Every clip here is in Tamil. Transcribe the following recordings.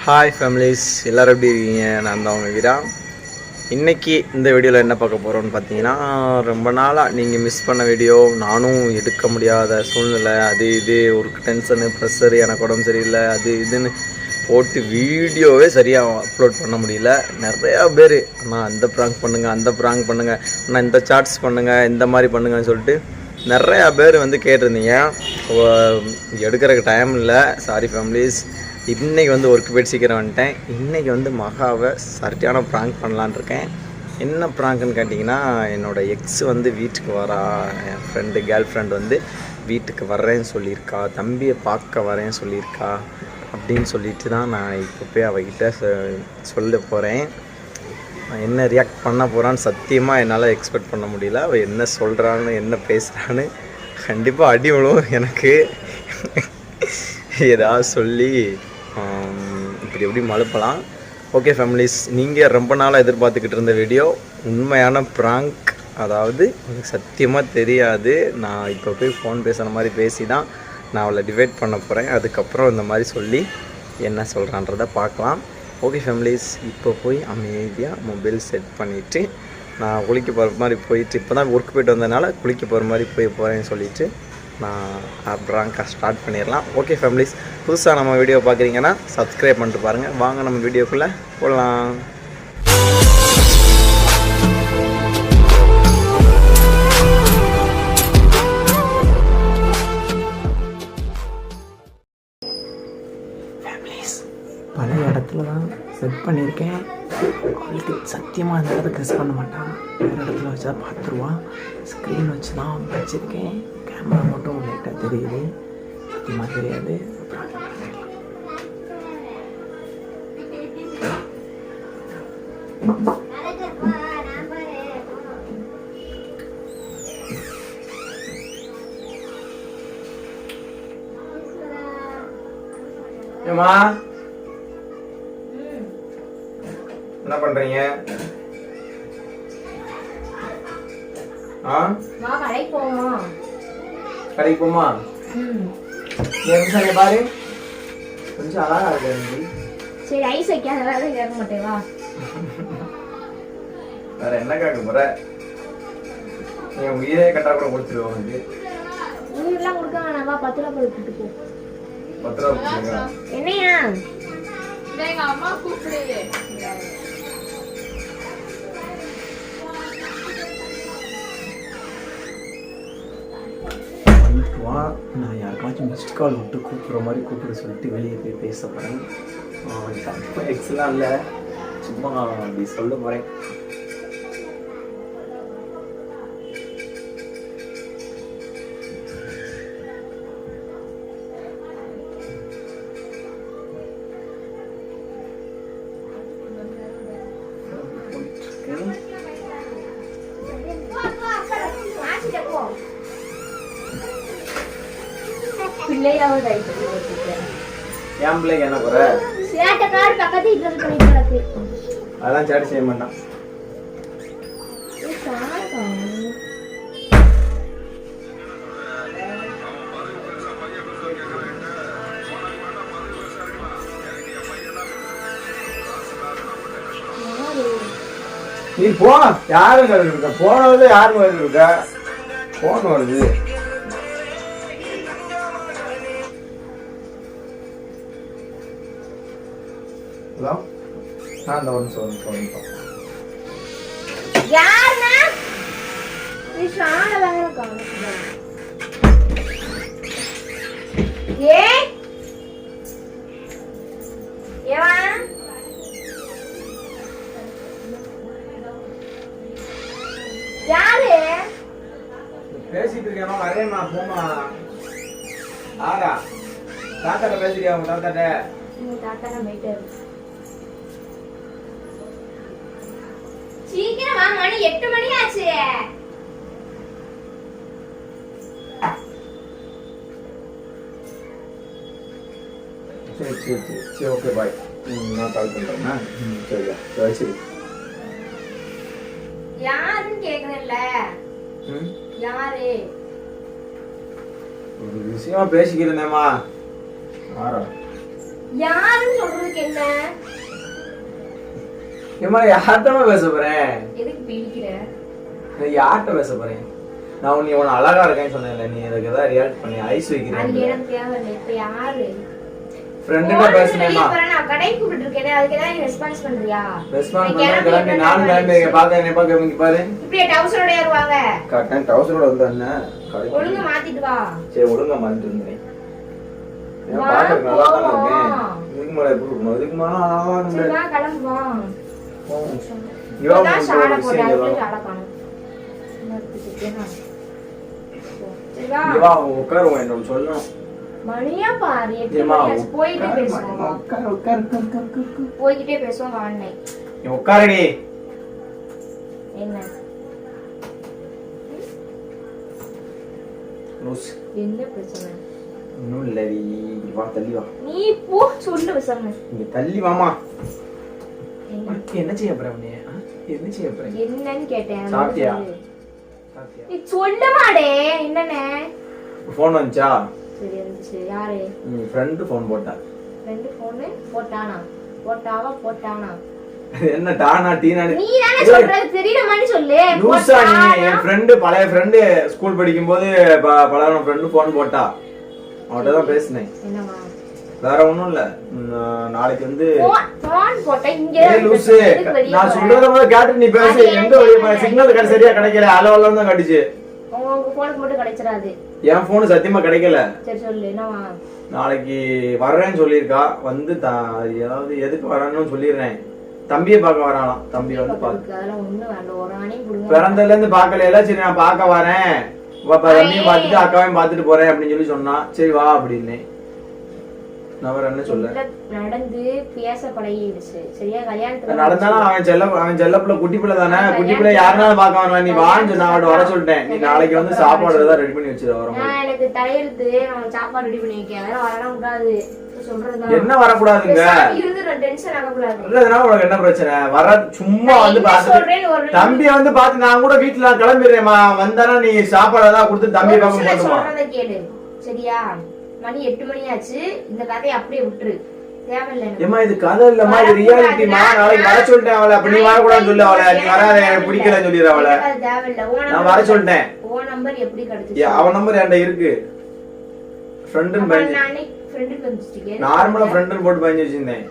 ஹாய் ஃபேமிலிஸ், எல்லோரும் எப்படி இருக்கீங்க? நான் தான் உங்கள் வீரா. இன்றைக்கி இந்த வீடியோவில் என்ன பார்க்க போகிறோன்னு பார்த்தீங்கன்னா, ரொம்ப நாளாக நீங்கள் மிஸ் பண்ண வீடியோ, நானும் எடுக்க முடியாத சூழ்நிலை, அது இது ஒரு டென்ஷனு ப்ரெஷரு, எனக்கு உடம்பு சரியில்லை, அது இதுன்னு போட்டு வீடியோவே சரியாக அப்லோட் பண்ண முடியல. நிறையா பேர் அண்ணா இந்த ப்ராங்க் பண்ணுங்கள், அந்த ப்ராங்க் பண்ணுங்கள், அண்ணா இந்த சார்ட்ஸ் பண்ணுங்கள், இந்த மாதிரி பண்ணுங்கன்னு சொல்லிட்டு நிறையா பேர் வந்து கேட்டிருந்தீங்க. எடுக்கிறதுக்கு டைம் இல்லை, சாரி ஃபேமிலிஸ். இன்றைக்கி வந்து ஒர்க் போய்ட்டு சீக்கிரம் வந்துட்டேன். இன்றைக்கி வந்து மகாவை சரியான ப்ராங்க் பண்ணலான் இருக்கேன். என்ன ப்ராங்க்னு கேட்டிங்கன்னா, என்னோடய எக்ஸ் வந்து வீட்டுக்கு வரா, என் ஃப்ரெண்டு கேர்ள் ஃப்ரெண்ட் வந்து வீட்டுக்கு வர்றேன்னு சொல்லியிருக்கா, தம்பியை பார்க்க வரேன்னு சொல்லியிருக்கா அப்படின்னு சொல்லிட்டு தான் நான் இப்போ போய் அவகிட்ட சொல்ல போகிறேன். என்ன ரியாக்ட் பண்ண போகிறான்னு சத்தியமாக என்னால் எக்ஸ்பெக்ட் பண்ண முடியல. அவள் என்ன சொல்கிறான்னு என்ன பேசுகிறான்னு கண்டிப்பாக அடி விழுவும் எனக்கு. ஏதாவது சொல்லி இப்படி எப்படி மழுப்பலாம். ஓகே ஃபேமிலிஸ், நீங்கள் ரொம்ப நாளாக எதிர்பார்த்துக்கிட்டு இருந்த வீடியோ உண்மையான ப்ராங்க். அதாவது எனக்கு சத்தியமாக தெரியாது. நான் இப்போ போய் ஃபோன் பேசுகிற மாதிரி பேசி தான் நான் அவளை டிவைட் பண்ண போகிறேன். அதுக்கப்புறம் இந்த மாதிரி சொல்லி என்ன சொல்கிறான்றதை பார்க்கலாம். ஓகே ஃபேமிலிஸ், இப்போ போய் அமைதியாக மொபைல் செட் பண்ணிவிட்டு நான் குளிக்க போகிற மாதிரி போயிட்டு, இப்போ தான் ஒர்க் போய்ட்டு வந்ததுனால குளிக்க போகிற மாதிரி போகிறேன்னு சொல்லிவிட்டு நான் ப்ராங்காக ஸ்டார்ட் பண்ணிடலாம். ஓகே ஃபேமிலிஸ், புதுசாக நம்ம வீடியோ பார்க்குறீங்கன்னா சப்ஸ்கிரைப் பண்ணிட்டு பாருங்கள். வாங்க நம்ம வீடியோக்குள்ளே போகலாம். ஃபேமிலிஸ், பழைய இடத்துல தான் செட் பண்ணியிருக்கேன். அவளுக்கு சத்தியமாக அந்த இடத்த கெஸ் பண்ண மாட்டான். வேறு இடத்துல வச்சா பார்த்துருவான். ஸ்க்ரீன் வச்சு தான் வச்சுருக்கேன். கேமரா மட்டும் லைட்டாக தெரியுது, சத்தியமாக தெரியாது. ஏம்மா, என்ன பண்றீங்க? கடைக்கு போமா? பாரு, கொஞ்சம் அழகா இருக்கு. சரி, ஐஸ் வைக்காத வேற கேட்க மாட்டேன். வா, வேற என்ன கேட்க போற? நீ உயிரே கட்டா கூட கொடுத்துருவோம். உனக்கு உயிரெல்லாம் கொடுக்க வேணாம். வா, 10 ரூபா கொடுத்துட்டு போ. 10 ரூபா கொடுங்க. என்னையா? எங்க அம்மா கூப்பிடுது. நான் யாருக்காச்சும் மிஸ்ட் கால் விட்டு கூப்பிட்ற மாதிரி கூப்பிட சொல்லிட்டு வெளியே போய் பேச போகிறேன். எக்ஸ்லாம் இல்லை, சும்மா அப்படி சொல்ல போகிறேன். என் பிள்ளைக்கு என்ன போற? அதெல்லாம் சேட்டை செய்ய மாட்டான். நீ போ, யாருங்க இருக்க? போனது யாருங்க இருக்க? போன் வருது. ஹலோ, நான் இந்த ஒரு நிமிஷம். யாருன்னா நீ சாண வாங்கற காணோம். ஏவா யாரு பேசிட்டு இருக்கேன். வரேம்மா, போமா. ஆடா, தாத்தாட்ட பேசுறியா? உங்க தாத்தாட்ட? தாத்தா போயிட்டு சீக்கிரம் வா, மணி 8 மணி ஆச்சு. சரி சரி சரி சரி, ஓகே பாய். நான் கால் பண்ணுறேன்னா. சரியா, சரி. யாருன்னு கேட்குறேன்ல. யாரு? ஒரு விஷயமா பேசிக்கிறேனேம்மா. ஆறா யாருன்னு சொல்றதுக்கு என்ன? ஏமா யார்கிட்டமா பேச போறேன்? எதுக்கு பிடிக்கிற? நான் யார்கிட்ட பேச போறேன்? நான் உன்னை அழகா இருக்கேன்னு சொன்னேன்ல, நீ எனக்கு ஏதாவது ரியாக்ட் பண்ணி ஐஸ் வைக்கிறேன். அது எனக்கு தேவையில்லை. இப்ப யாரு? ஃப்ரெண்டுகிட்ட பேசுனேமா? நான் கடை கூப்பிட்டு இருக்கேன், அதுக்கு ஏதாவது நீ ரெஸ்பான்ஸ் பண்றியா? ரெஸ்பான்ஸ் பண்ணா கிளம்பி நானும் கிளம்பி பாக்க என்ன பாக்க இங்க பாரு. இப்படியே டவுசரோட ஏறுவாங்க. கரெக்ட்டா டவுசரோட வந்தானே. ஒழுங்கா மாத்திட்டு வா. சரி ஒழுங்கா மாத்திட்டு வந்தேன். நான் பாக்க நல்லா தான் இருக்கேன். இதுக்கு மேல எப்படி இருக்கணும்? இதுக்கு மேல நல்லா இருக்கேன். சரி வா கிளம்பு வா. இவன் ஷாட போடு, அதுக்கு ஷாட காணோம். சரி வா. இவா உட்காருவோம் என்ன சொல்லணும். மணியா பாரு, போயிட்டே பேசுவோம். போய்கிட்டே பேசுவோம் வாண்ணே. நீ உட்காருடி. என்ன லூஸ். என்ன பிரச்சனை? இன்னும் இல்லடி. வா தள்ளி வா. நீ போ சொல்லு விசரணை. இங்க தள்ளி வாமா. என்ன செய்ய போற நீ? என்ன செய்ய போற? என்னன்னு கேட்டேன். சாப்பிட்டியா? நீ சொல்லமாடே என்னன்னு. ஃபோன் வந்துச்சா? சரி வந்துச்சு. யாரு? நீ ஃப்ரெண்ட் ஃபோன் போட்டா. ஃப்ரெண்ட் ஃபோன் போட்டானா? போட்டானா? என்ன டானா டீனா? நீ தான சொல்றது, தெரியலமான்னு சொல்லு. லூசா நீ? என் ஃப்ரெண்ட் பழைய ஃப்ரெண்ட் ஸ்கூல் படிக்கும்போது பழைய ஃப்ரெண்ட் ஃபோன் போட்டா. அவட்ட தான் பேசினேன். என்னமா? வேற ஒண்ணும் இல்ல. நாளைக்கு வந்து ஃபோன் போட்டா இங்க லூசு. நான் சொல்றத முதல்ல கேட்டு நீ பேசு. எங்க வெளிய சிக்னல் சரியா கிடைக்கல. அலவலம் தான் கடிச்சு. உங்க போனுக்கு மட்டும் கிடைச்சிராது. என் போன் சத்தியமா கிடைக்கல. சரி சொல்லு என்னவா? நாளைக்கு வர்றேன்னு சொல்லியிருக்கா. வந்து ஏதாவது எதுக்கு வரணும்னு சொல்லிடுறேன். தம்பியை பார்க்க வரானாம். தம்பி வந்து பிறந்ததுல இருந்து பாக்கல. சரி நான் பார்க்க வரேன், தம்பியும் பார்த்துட்டு அக்காவையும் பார்த்துட்டு போறேன் அப்படின்னு சொல்லி சொன்னா. சரி வா அப்படின்னு நான் வேற என்ன சொல்ல. நடந்து பேச பழகிடுச்சு. சரியா? கல்யாணத்துக்கு நடந்தாலும் அவன் செல்லப்புள்ள குட்டி பிள்ளை தானே. குட்டி பிள்ளை யாருனாலும் பார்க்க வருவேன். நீ வான்னு சொன்ன. அவட வர சொல்லிட்டேன். நீ நாளைக்கு வந்து சாப்பாடு ஏதாவது ரெடி பண்ணி வச்சிரு. வரும் எனக்கு தலையெழுத்து. நான் சாப்பாடு ரெடி பண்ணி வைக்க. அதெல்லாம் வரலாம் கூடாது. என்ன வரக்கூடாதுங்க? உனக்கு என்ன பிரச்சனை? வர சும்மா வந்து பாத்து தம்பி வந்து பாத்து நான் கூட வீட்டுல கிளம்பிடுறேன். வந்தானா நீ சாப்பாடு ஏதாவது கொடுத்து தம்பி பார்க்க கேளு. சரியா? மணி 8 மணி ஆச்சு. இந்த கதையை அப்படியே விட்டுரு. ஏமா இது கதை இல்லம்மா, இது ரியாலிட்டிமா. நாளைக்கு வர சொல்லிட்டேன் அவளை. அப்ப நீ வரக்கூடாதுன்னு சொல்லு அவளை. நீ வராத, எனக்கு பிடிக்கலன்னு சொல்லிடுற அவளை. நான் வர சொல்லிட்டேன். அவன் நம்பர் என்கிட்ட இருக்கு. ஃப்ரெண்டுன்னு பயந்து நார்மலா ஃப்ரெண்டுன்னு போட்டு பயந்து வச்சிருந்தேன்.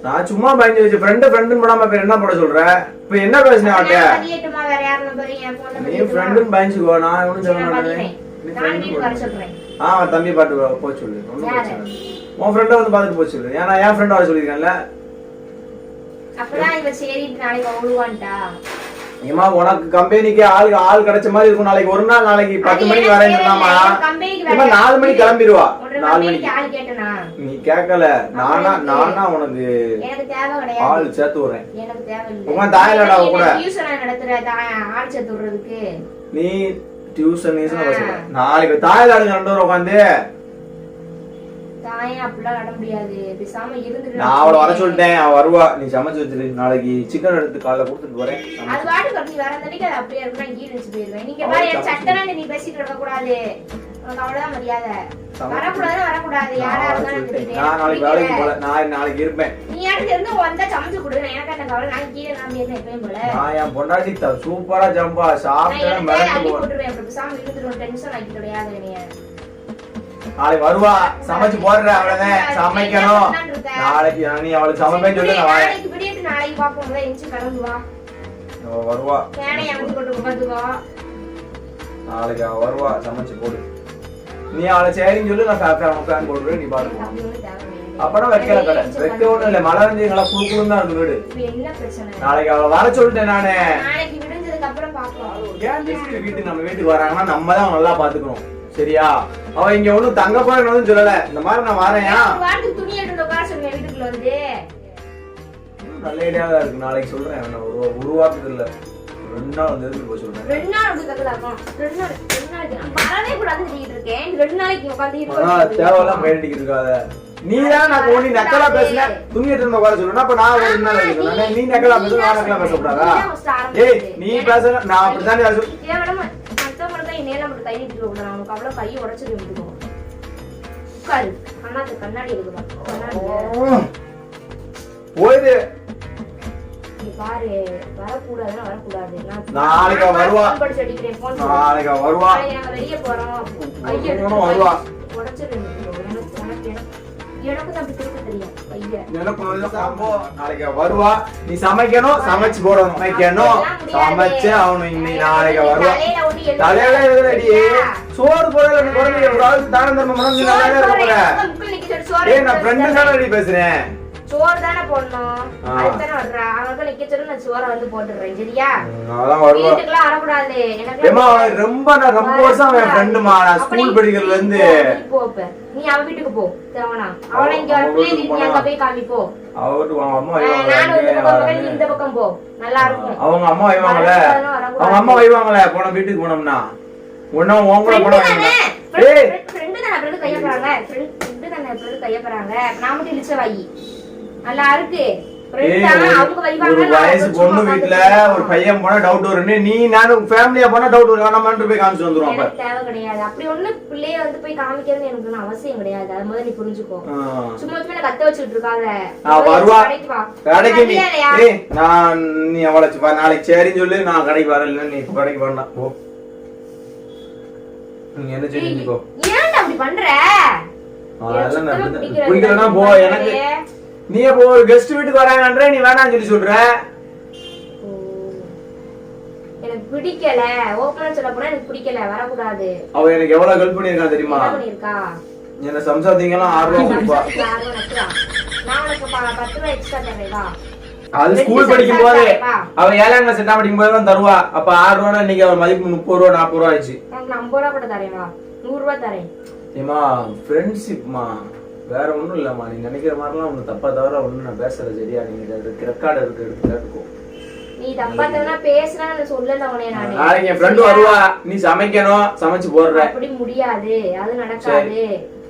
நான் சும்மா பயந்து வச்சு ஃப்ரெண்டுன்னு போடாம இப்ப என்ன போட சொல்ற? இப்ப என்ன பேசுனேன் அவட்ட? நீ ஃப்ரெண்டுன்னு பயந்துக்கோ. நான் ஒன்னும் சொல்ல மாட்டேன். தம்பி பாட்டு போக சொல்லு. ஒன்னும் பிரச்சனை இல்லை. உன் ஃப்ரெண்ட வந்து பாத்துட்டு போக சொல்லு. ஏன்னா என் ஃப்ரெண்ட் வர சொல்லிருக்கேன்ல. ஏமா உனக்கு கம்பெனிக்கு ஆள் கிடைச்ச மாதிரி இருக்கும். நாளைக்கு ஒரு நாள், நாளைக்கு 10 மணிக்கு வரேன்னு சொன்னாமா. 4 மணிக்கு கிளம்பிடுவா. 4 மணிக்கு நீ கேட்கல. நானா உனக்கு ஆள் சேர்த்து விடுறேன். உங்க தாயிலடா கூட நீ டியூஷன் நாளைக்கு தாயில அடுங்க 2 பேரும் உட்காந்து. நான் அவளை வர சொல்லிட்டேன். அவ வருவா. நீ சமைச்சு வச்சிரு. நாளைக்கு சிக்கன் எடுத்து காலைல கொடுத்துட்டு போறேன். நான் நாளைக்கு வேலைக்கு போல. நான் நாளைக்கு இருப்பேன். நான் என் பொண்டாட்டி சூப்பரா ஜம்பா சாப்பிட்டேன். நாளைக்கு வருவா. சமைச்சு போடுற அவ்வளவுதான். சமைக்கணும் நாளைக்கு. நீ அவளுக்கு சமைப்பேன்னு சொல்லி நான் வருவா. நாளைக்கு அவ வருவா. சமைச்சு போடு. நீ அவளை சரின்னு சொல்லி நான் ஃபேன் போடுறேன். நீ பாருங்க. அப்பதான் வைக்கல கடை. வைக்க ஒண்ணும் இல்ல. மழை வந்து எங்களை குழுக்குழுன்னு தான் இருக்கு வீடு. நாளைக்கு அவளை வர சொல்லிட்டேன் நானு. வீட்டுக்கு நம்ம வீட்டுக்கு வராங்கன்னா நம்ம தான் நல்லா பாத்துக்கணும். சரியா? அவ இங்க ஒண்ணும் தங்க போறேன்னு சொல்லல. இந்த மாதிரி நான் வரேன். நல்ல ஐடியாவா இருக்கு. நாளைக்கு சொல்றேன். உருவாக்குறது இல்ல. 2 நாள் வந்து எதுக்கு போய் சொல்றேன். 2 நாள் வந்து கதலாக்கும். 2 நாள் வரவே கூடாதுன்னு சொல்லிட்டு இருக்கேன். 2 நாளைக்கு உட்கார்ந்து தேவையெல்லாம் பேண்டிட்டு இருக்காத. நீ தான் நான் கோணி நக்கலா பேசல. துணி எடுத்து உட்கார சொல்றேன். அப்ப நான் 2 நாள் சொல்றேன். நீ நக்கலா பேச, நான் நக்கலா பேச கூடாதா? ஏய் நீ பேசல. நான் அப்படிதான் மத்தவங்களுக்கு நேரா மட்டும் கை நீட்டிட்டு கூடாது. அவனுக்கு அவ்வளவு கையை உடைச்சிட்டு விட்டுருவோம். உட்காரு. கண்ணாடி இருக்குதா? கண்ணாடி. போயிடு. நீ பாரு, வரக்கூடாதுன்னா வரக்கூடாது. நாளைக்கு வருவா. படிச்சு அடிக்கிறேன். போன் நாளைக்கு வருவா. நாங்க வெளியே போறோம். வருவா. உடைச்சிரு. எனக்கு தான் அப்படி திருப்ப தெரியும். நாளைக்கு வருவா. நீ சமைக்கணும், சமைச்சு போடணும். சமைக்கணும், சமைச்சு அவனு இன்னைக்கு நாளைக்கு வருவா. தலையில எழுதடி. சோறு போடல நீ குழந்தைங்க ஒரு ஆளுக்கு தானம் தர்மம் பண்ணி நல்லா இருக்க போற. ஏய் நான் ஃப்ரெண்ட் தானே பேசுறேன். சோறு தானே போடணும். அதுதானே வர்றா. அவங்க நிக்க சொல்லி நான் சோறை வந்து போட்டுறேன். சரியா? அதான் வருவா. வீட்டுக்குலாம் வரக்கூடாது. ஏமா ரொம்ப வருஷம் அவன் ஃப்ரெண்டுமா. நான் ஸ்கூல் படிக்கிறதுல இருந்து நீ அவ வீட்டுக்கு போ. தேவனா அவளை இங்க வரவே நீ அங்க போய் காமி போ. அவட்டு அம்மா நான் இந்த பக்கம் போ. நல்லா இருக்கும். அவங்க அம்மா வைவாங்கல. அவங்க அம்மா வைவாங்கல. போன வீட்டுக்கு போனோம்னா ஒண்ணு உன் கூட போடுவாங்க. ஏய் ஃப்ரெண்ட் தான ஃப்ரெண்ட் கைய போறாங்க. ஃப்ரெண்ட் தான ஃப்ரெண்ட் கைய போறாங்க. நான் மட்டும் இழுச்ச வாயி. நல்லா இருக்கு. ஒரு வயசு பொண்ணு வீட்டுல ஒரு பையன் போனா டவுட் வருன்னு நீ நானும் ஃபேமிலியா போனா டவுட் வரும். நம்ம போய் காமிச்சு வந்துரும். அப்ப தேவை கிடையாது. அப்படி ஒண்ணு பிள்ளைய வந்து போய் காமிக்கிறது எனக்கு அவசியம் கிடையாது. அது முதல்ல நீ புரிஞ்சுக்கோ. சும்மா சும்மா கத்த வச்சுட்டு இருக்காத. வருவா கடைக்கு நீ. ஏய் நான் நீ அவளை நாளைக்கு சரின்னு சொல்லி நான் கடைக்கு வரல. நீ கடைக்கு வேண்டாம் போ. நீ என்ன செஞ்சுக்கோ. ஏன்டா அப்படி பண்ற? பிடிக்கலன்னா போ. எனக்கு நீ அப்போ ஒரு கெஸ்ட் வீட்டுக்கு வராங்கன்ற நீ வேணாம்னு சொல்லி சொல்ற. எனக்கு பிடிக்கல. ஓபனா சொல்ல போனா எனக்கு பிடிக்கல. வரக்கூடாது. அவ எனக்கு எவ்வளவு ஹெல்ப் பண்ணிருக்கா தெரியுமா? என்ன சம்சாதிங்கலாம் 6 ரூபாய் கொடுப்பா. நான் உனக்கு 10 ரூபாய் எக்ஸ்ட்ரா தரேன்டா. அது ஸ்கூல் படிக்கும் போது அவ 7ஆம் கிளாஸ் 8ஆம் படிக்கும் போது தான் தருவா. அப்ப 6 ரூபாய் இன்னைக்கு அவ மதிப்பு 30 ரூபாய் 40 ரூபாய் ஆயிடுச்சு. நான் 50 ரூபாய் கூட தரேன்டா. 100 ரூபாய் தரேன். ஏமா ஃப்ரெண்ட்ஷிப்மா வேற ஒண்ணும் இல்லம்மா. நீ நினைக்கிற மாதிரிலாம் ஒண்ணு தப்பா தவிர ஒண்ணு நான் பேசுறது சரியா? நீங்க ரெக்கார்டு எடுத்து கேட்டுக்கோ. நீ தப்பா தவறா பேசுனா நான் சொல்லல உனே. நானே நாளைக்கு என் ஃப்ரெண்ட் வருவா. நீ சமைக்கணும், சமைச்சு போடுற. அப்படி முடியாது. அது நடக்காது.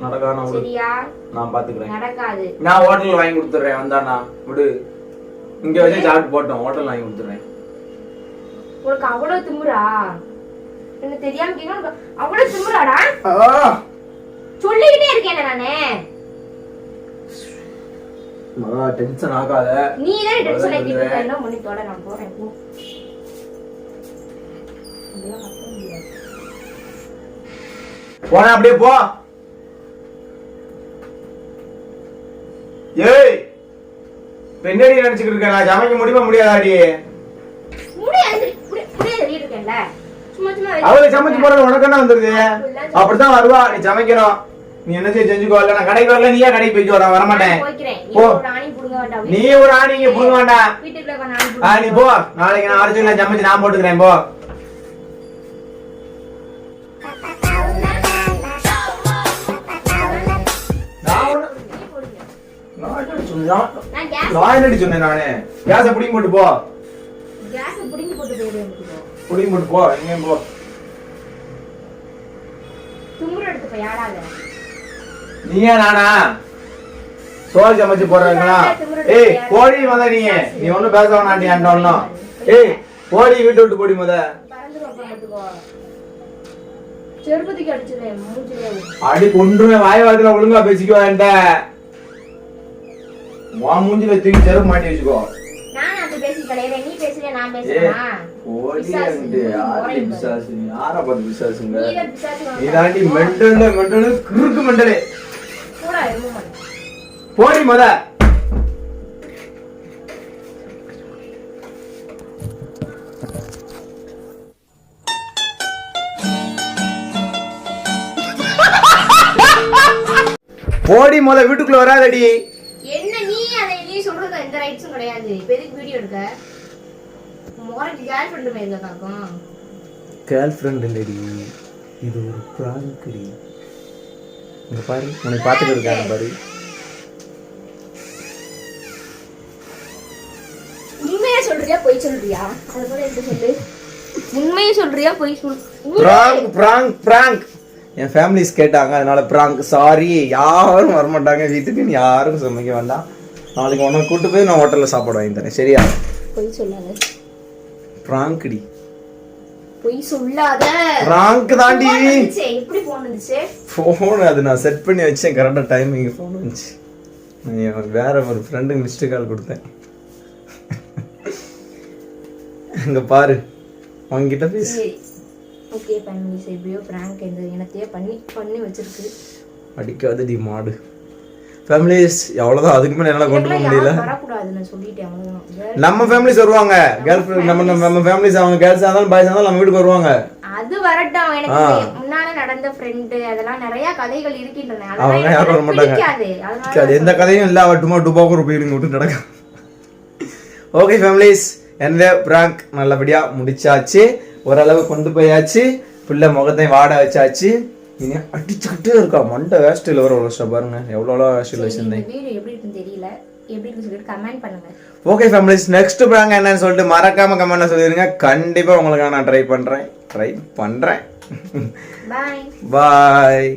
நடக்கானா? சரியா? நான் பாத்துக்கிறேன். நடக்காது. நான் ஹோட்டல்ல வாங்கி கொடுத்துறேன். வந்தானா விடு. இங்க வச்சு சாப்பிட்டு போட்டோம். ஹோட்டல்ல வாங்கி கொடுத்துறேன். உனக்கு அவ்வளவு திமிரா? என்ன தெரியாம கேக்க அவ்வளவு திமிராடா? சொல்லிக்கிட்டே இருக்கேன் நானே. மகா டென்ஷன் ஆகாத. நீ தான் டென்ஷன் ஆகிட்டு இருக்க. என்ன பண்ணி தொட. நான் போறேன். போ. போனா அப்படியே போ. ஏய் பெண்ணடி நினைச்சுக்கிட்டு இருக்க. நான் சமைக்க முடியுமா முடியாதாடி? முடியாது. முடியாது இருக்கேன்ல. சும்மா சும்மா அவளை சமைச்சு போறது உனக்கு என்ன வந்துருது? அப்படித்தான் வருவா. நீ சமைக்கணும். நீ என்ன செஞ்சுக்கோ. இல்ல நான் கடைக்கு வரல. நீயே கடைக்கு போயிட்டு வர வரமாட்டேன். நீ ஒரு ஆணி இங்க புடுங்க வேண்டாம். நீ போ. நாளைக்கு நான் அரைச்சு சமைச்சு நான் போட்டுக்கிறேன். போ. நான் என்னடி சொன்னேன்? நானே கேஸ புடிங்கி போட்டு போ. புடிங்கி போட்டு போ. எங்க போ. தும்புற எடுத்து போய் ஆடாத. நீயே நானா சோறு சமைச்சு போடுறீங்களா? ஏய் கோழி முத. நீ ஒண்ணும் பேச வேணாம். நீ அண்ணன் ஒண்ணும். ஏய் கோழி வீட்டு விட்டு போடி முத. செருப்பத்துக்கு அடிச்சுறேன். மூஞ்சிலே அடி கொன்றுமே. வாய் வார்த்தையில ஒழுங்கா பேசிக்கோ. என்கிட்ட மூஞ்சில தூக்கி செருப்பு மாட்டி வச்சுக்கோ. நான் அப்படி பேசி கிடையாது. நீ பேசுறியா நான் பேசுறேனா? யார பார்த்து விசாரிச்சுங்க? இதாண்டி மெண்டல் குறுக்கு மெண்டலே. போடி முத. போடி முத. வீட்டுக்குள்ள வராதடி. என்ன நீ அதை நீ சொல்றது எந்த ரைட்ஸும் கிடையாது. இப்ப எதுக்கு வீடியோ எடுக்க? மோரேஜ் கேர்ள் ஃப்ரெண்ட் மேல காக்கும். கேர்ள் ஃப்ரெண்ட் இல்லடி. இது ஒரு பிராங்க் டி. இங்க பாரு. உன்னை பாத்துட்டு இருக்காங்க பாரு. உண்மையா சொல்றியா பொய் சொல்றியா? அத போல என்ன சொல்லு. உண்மையா சொல்றியா பொய் சொல். பிராங்க். என் ஃபேமிலிஸ் கேட்டாங்க. அதனால பிராங்க். சாரி. யாரும் வர மாட்டாங்க வீட்டுக்கு. நீ யாரும் சமைக்க வேண்டாம். நாளைக்கு உன்னை கூட்டு போய் நான் ஹோட்டல்ல சாப்பாடு வாங்கி தரேன். சரியா? பொய் சொல்லாத. பிராங்க் டி. பொய் சொல்லாத. பிராங்க் தாண்டி. phone வந்துச்சே, எப்படி போன் வந்துச்சு? ஃபோன் அது நான் செட் பண்ணி வச்சேன், கரெக்டாக டைமிங் ஃபோன் வந்துச்சு. வேற ஒரு ஃப்ரெண்டுக்கு மிஸ்டு கால் கொடுத்தேன். இங்க பாரு, அவங்ககிட்ட பேசு. ஓகே ஃபேமிலிஸ், எப்படியோ பிராங்க் இந்த எனத்தையே பண்ணி வச்சிருக்கு. அடிக்காதடி மாடு. ஃபேமிலிஸ் எவ்வளோதான், அதுக்கு மேலே என்னால் கொண்டு போக முடியல. வரக்கூடாது நான் சொல்லிட்டேன், அவ்வளவுதான். நம்ம ஃபேமிலிஸ் வருவாங்க, கேர்ள் ஃப்ரெண்ட் நம்ம ஃபேமிலிஸ், அவங்க கேர்ள்ஸாக இருந்தாலும் பாய்ஸாக இருந்தாலும் நம்ம வீட்டுக்கு வருவாங்க. அது வரட்டும். எனக்கு முன்னால நடந்த ஃப்ரெண்டு அதெல்லாம் நிறைய கதைகள் இருக்கின்றன. அவங்க யாரும் வர மாட்டாங்க. அது எந்த கதையும் இல்லை, அவ டுமா டுபாக்கு ஒரு போயிடுங்க விட்டு நடக்க. ஓகே ஃபேமிலிஸ், எந்த பிராங்க் நல்லபடியாக முடிச்சாச்சு, ஓரளவு கொண்டு போயாச்சு. பிள்ளை முகத்தையும் வாட வச்சாச்சு. இனி அடிச்சுக்கிட்டே இருக்கா மண்டை. வேஸ்டில் வர ஒரு வருஷம் பாருங்க எவ்வளோ வேஸ்டில் வச்சிருந்தேன். வீடியோ எப்படி இருக்குன்னு தெரியல, எப்படி இருக்குன்னு சொல்லிட்டு கமெண்ட் பண்ணுங்க. ஓகே ஃபேமிலிஸ், நெக்ஸ்ட் பிராங்க் என்னன்னு சொல்லிட்டு மறக்காம கமெண்ட்ல சொல்லிடுங்க. கண்டிப்பா உங்களுக்கு நான் ட்ரை பண்றேன். பாய் பாய்.